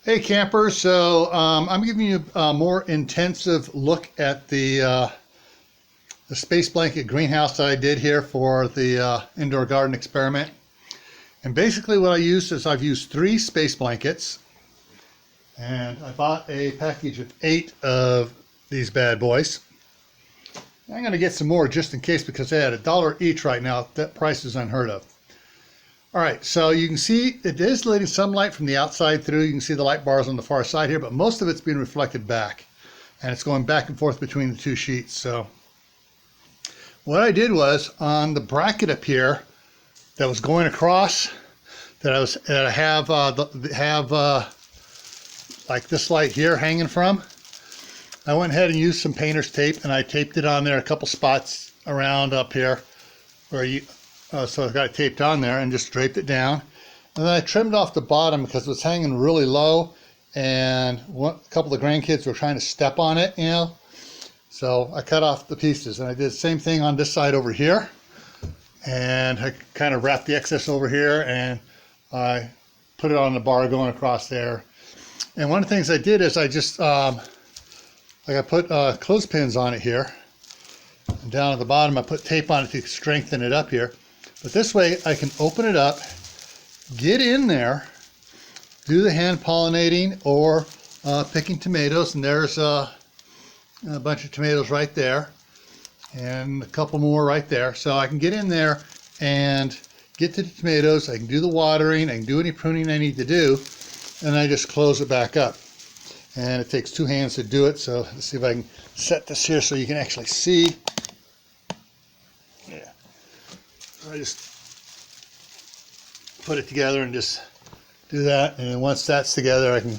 Hey campers, so I'm giving you a more intensive look at the space blanket greenhouse that I did here for the indoor garden experiment. And basically what I used is I've used 3 space blankets, and I bought a package of 8 of these bad boys. I'm going to get some more just in case because they had $1 each right now. That price is unheard of. All right, so you can see it is letting some light from the outside through. You can see the light bars on the far side here, but most of it's being reflected back, and it's going back and forth between the 2 sheets. So what I did was on the bracket up here that was going across, that I have like this light here hanging from, I went ahead and used some painter's tape, and I taped it on there a couple spots around up here where you. So I got it taped on there and just draped it down. And then I trimmed off the bottom because it was hanging really low, and a couple of the grandkids were trying to step on it, you know. So I cut off the pieces, and I did the same thing on this side over here. And I kind of wrapped the excess over here, and I put it on the bar going across there. And one of the things I did is I just, I put clothespins on it here. And down at the bottom I put tape on it to strengthen it up here. But this way I can open it up, get in there, do the hand pollinating or picking tomatoes, and there's a bunch of tomatoes right there and a couple more right there. So I can get in there and get to the tomatoes. I can do the watering, I can do any pruning I need to do, and I just close it back up. And it takes 2 hands to do it. So let's see if I can set this here so you can actually see. Yeah. I just put it together and just do that, and then once that's together I can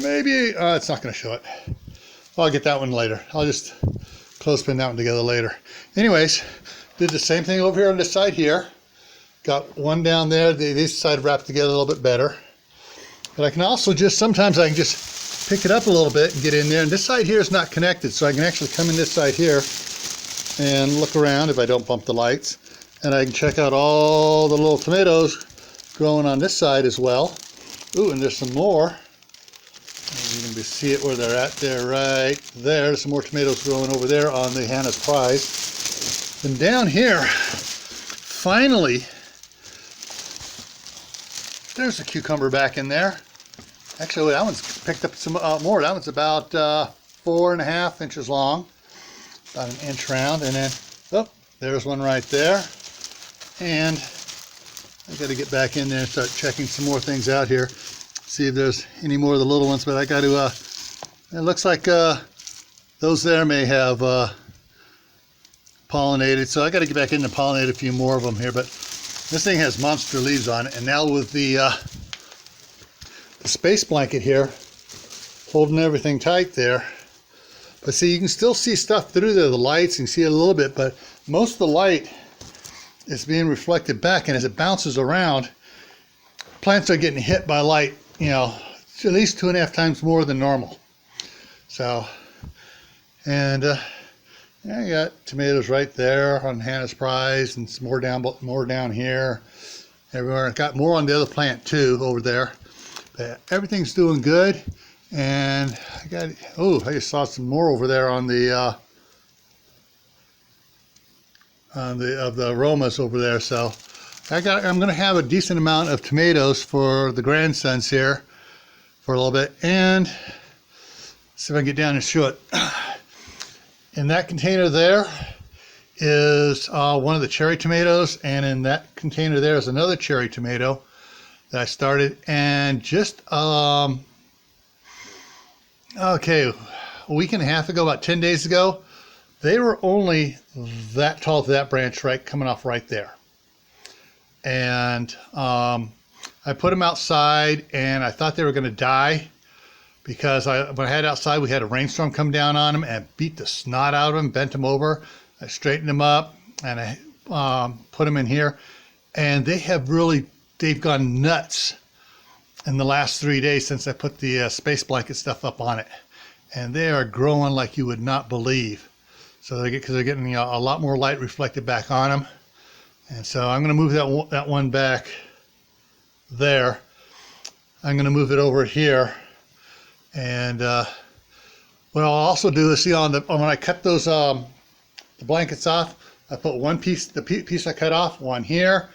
maybe it's not going to show it. I'll get that one later. I'll just clothespin that one together later. Anyways, did the same thing over here on this side here. Got one down there. This side wrapped together a little bit better. But I can also just, sometimes I can just pick it up a little bit and get in there. And this side here is not connected, so I can actually come in this side here and look around if I don't bump the lights. And I can check out all the little tomatoes growing on this side as well. Ooh, and there's some more. And you can see it where they're at there, right there. There's some more tomatoes growing over there on the Hannah's Prize. And down here, finally, there's a cucumber back in there. Actually, that one's picked up some more. That one's about 4.5 inches long. About 1 inch round, and then, oh, there's one right there. And I got to get back in there and start checking some more things out here, see if there's any more of the little ones. But I got to, it looks like those there may have pollinated, so I got to get back in and pollinate a few more of them here. But this thing has monster leaves on it, and now with the space blanket here holding everything tight there. But see, you can still see stuff through there, the lights, you can see it a little bit, but most of the light is being reflected back, and as it bounces around, plants are getting hit by light, you know, at least 2.5 times more than normal. So, and yeah, I got tomatoes right there on Hannah's Prize, and some more down here, everywhere. I got more on the other plant too over there. But everything's doing good. And I got, oh, I just saw some more over there on the aromas over there. So I'm going to have a decent amount of tomatoes for the grandsons here for a little bit, and see if I can get down and show it. In that container there is one of the cherry tomatoes, and in that container there is another cherry tomato that I started, and just okay, a week and a half ago, about 10 days ago, they were only that tall to that branch right coming off right there. And I put them outside, and I thought they were going to die because when I had outside, we had a rainstorm come down on them and beat the snot out of them, bent them over. I straightened them up, and I put them in here, and they've gone nuts in the last 3 days since I put the space blanket stuff up on it, and they are growing like you would not believe. So because they're getting a lot more light reflected back on them, and so I'm going to move that one back there. I'm going to move it over here. And what I'll also do is see when I cut those the blankets off, I put one piece, the piece I cut off, one here,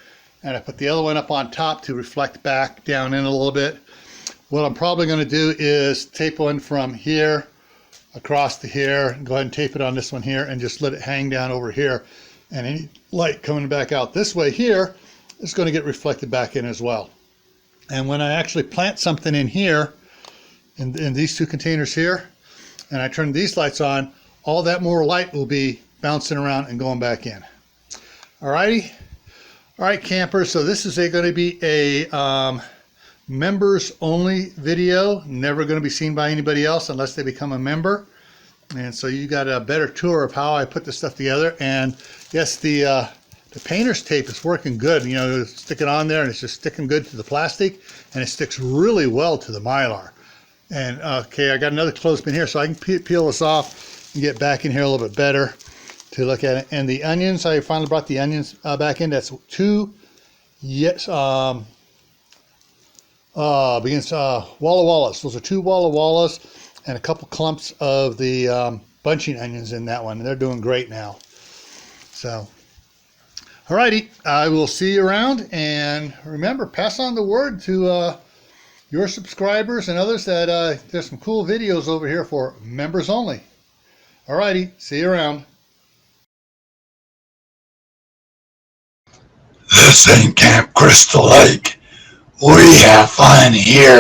and I put the other one up on top to reflect back down in a little bit. What I'm probably going to do is tape one from here across to here, and go ahead and tape it on this one here, and just let it hang down over here. And any light coming back out this way here is going to get reflected back in as well. And when I actually plant something in here, in these two containers here, and I turn these lights on, all that more light will be bouncing around and going back in. Alrighty, all right, campers. So this is going to be a members only video, never going to be seen by anybody else unless they become a member. And so you got a better tour of how I put this stuff together. And yes, the painter's tape is working good. You know, stick it on there and it's just sticking good to the plastic, and it sticks really well to the Mylar. And okay, I got another clothespin here, so I can peel this off and get back in here a little bit better to look at it. And the onions, I finally brought the onions back in. That's two, yes, Walla Wallas. Those are two Walla Wallas and a couple clumps of the bunching onions in that one. And they're doing great now. So, alrighty, I will see you around. And remember, pass on the word to your subscribers and others that there's some cool videos over here for members only. Alrighty, see you around. This ain't Camp Crystal Lake. We have fun here.